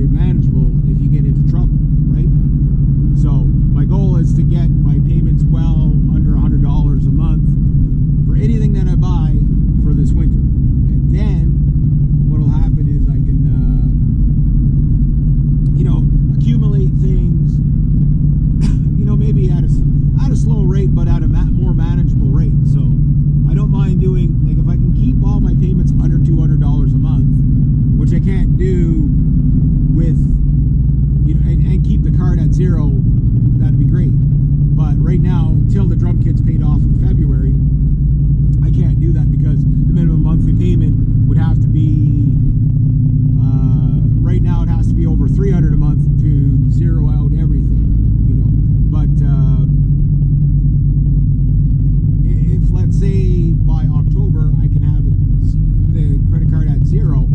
very manageable if you get into trouble, right? So my goal is to get my payments well under $100 a month for anything that I buy for this winter. And then what'll happen is I can, accumulate things, maybe at a slow rate, but at a more manageable rate. So I don't mind doing, like, if I can keep all my payments under $200 a month, which I can't do with, and keep the card at zero, that'd be great. But right now, until the drum kit's paid off in February, I can't do that because the minimum monthly payment would have to be, right now it has to be over $300 a month to zero out everything, But if, let's say, by October I can have the credit card at zero,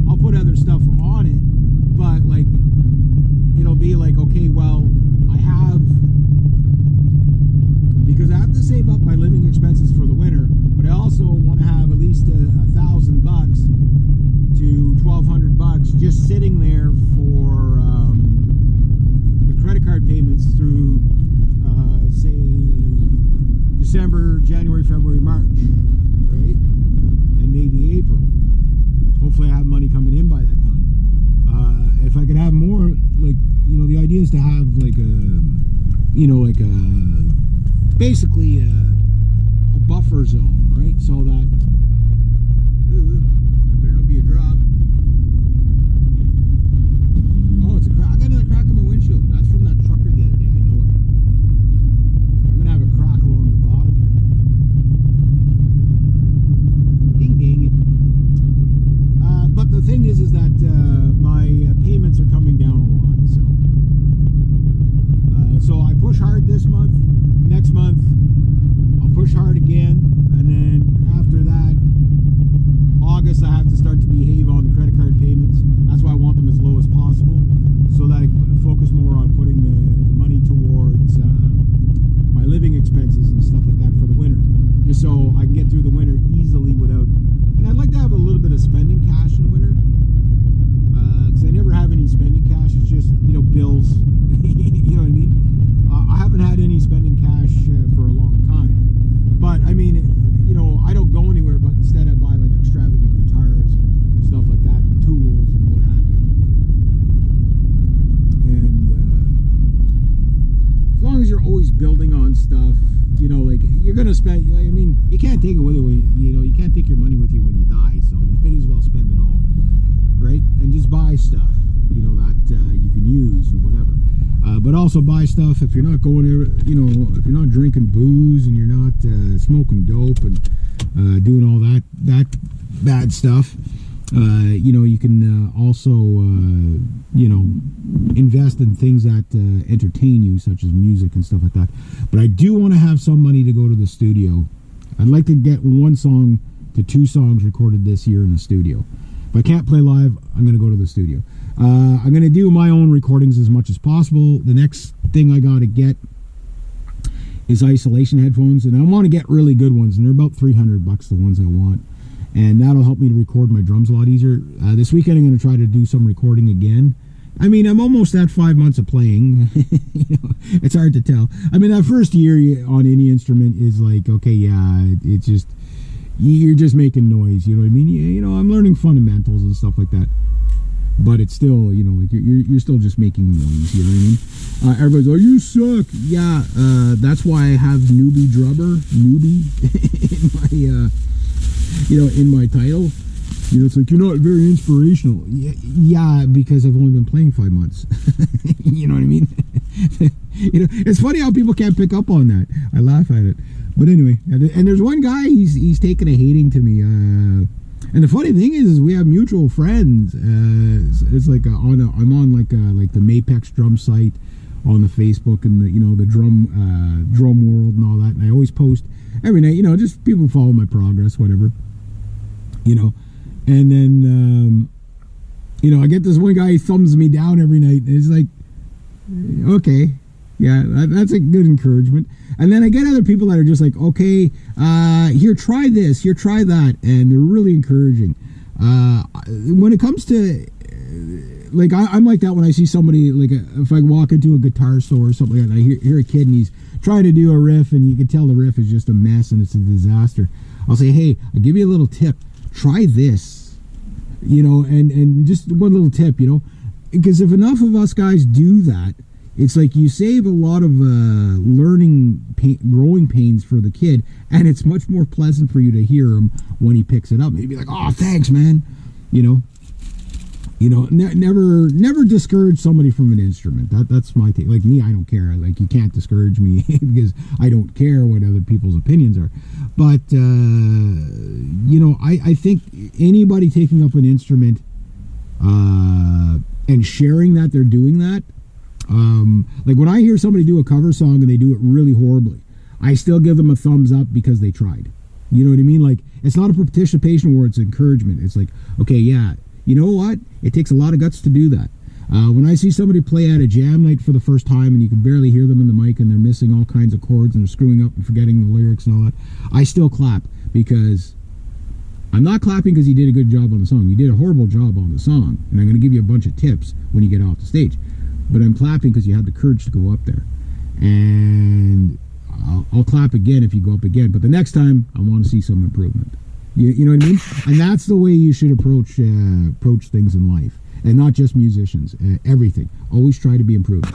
I'll put other stuff on it, but like it'll be like, okay, well, because I have to save up my living expenses for the winter, but I also want to have at least $1,000 to $1,200 just sitting there for the credit card payments through, say, December, January, February, March, right? And maybe April. Hopefully I have money coming in by that time. If I could have more, like, the idea is to have like basically a buffer zone, right? So that, that better not be a drop. Oh, it's a crack. I got another crack in my windshield. That's from that trucker the other day. I know it. So I'm gonna have a crack along the bottom here. Ding ding it. But the thing is that my payments are coming down a lot. So I push hard this month. Next month, I'll push hard again, and then after that, August, I have to start to behave on the credit card payments. That's why I want them as low as possible, so that I focus more on putting the money towards my living expenses and stuff like that for the winter, just so I can get through the winter easily without. And I'd like to have a little bit of spending cash in the winter, because I never have any spending cash. It's just bills. You know what I mean? I haven't had any spending cash for a long time, but I mean, I don't go anywhere, but instead I buy like extravagant guitars and stuff like that, tools and what have you. And as long as you're always building on stuff, like you're gonna spend. I mean, you can't take it with you. You can't take your money with you when you die, so you might as well spend it all, right? And just buy stuff, that you can use and whatever. But also buy stuff if you're not going there, if you're not drinking booze and you're not smoking dope and doing all that bad stuff. You can also, invest in things that entertain you, such as music and stuff like that. But I do want to have some money to go to the studio. I'd like to get 1 song to 2 songs recorded this year in the studio. If I can't play live, I'm going to go to the studio. I'm going to do my own recordings as much as possible. The next thing I got to get is isolation headphones, and I want to get really good ones, and they're about $300, the ones I want. And that'll help me to record my drums a lot easier. This weekend I'm going to try to do some recording again. I mean, I'm almost at 5 months of playing. It's hard to tell. I mean, that first year on any instrument is like, okay, yeah, it's just, you're just making noise, you know what I mean? I'm learning fundamentals and stuff like that. But it's still, like you're still just making noise, you know what I mean? Everybody's like, you suck. Yeah, that's why I have newbie drummer, in my title. It's like, you're not very inspirational. Yeah, because I've only been playing 5 months. You know what I mean? It's funny how people can't pick up on that. I laugh at it. But anyway, and there's one guy, he's taken a hating to me. And the funny thing is we have mutual friends. It's like I'm on like the Mapex drum site on the Facebook and the drum world and all that. And I always post every night. Just people follow my progress, whatever. And then I get this one guy, he thumbs me down every night. And it's like, okay, yeah, that's a good encouragement. And then I get other people that are just like, okay, here, try this, here, try that, and they're really encouraging. When it comes to like I'm like that when I see somebody, like if I walk into a guitar store or something like that, and I hear a kid and he's trying to do a riff and you can tell the riff is just a mess and it's a disaster. I'll say, hey, I'll give you a little tip. Try this, and just one little tip, because if enough of us guys do that, it's like you save a lot of growing pains for the kid, and it's much more pleasant for you to hear him when he picks it up. He'd be like, oh, thanks, man. Never discourage somebody from an instrument. That's my thing. Like me, I don't care. Like, you can't discourage me because I don't care what other people's opinions are. But I think anybody taking up an instrument and sharing that they're doing that, like when I hear somebody do a cover song and they do it really horribly, I still give them a thumbs up because they tried. You know what I mean? Like, it's not a participation where it's encouragement. It's like, okay, yeah, you know what? It takes a lot of guts to do that. When I see somebody play at a jam night for the first time and you can barely hear them in the mic and they're missing all kinds of chords and they're screwing up and forgetting the lyrics and all that, I still clap, because I'm not clapping because you did a good job on the song. You did a horrible job on the song, and I'm going to give you a bunch of tips when you get off the stage. But I'm clapping because you had the courage to go up there. And I'll clap again if you go up again. But the next time, I want to see some improvement. You know what I mean? And that's the way you should approach things in life. And not just musicians. Everything. Always try to be improved.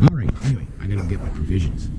All right. Anyway, I got to get my provisions.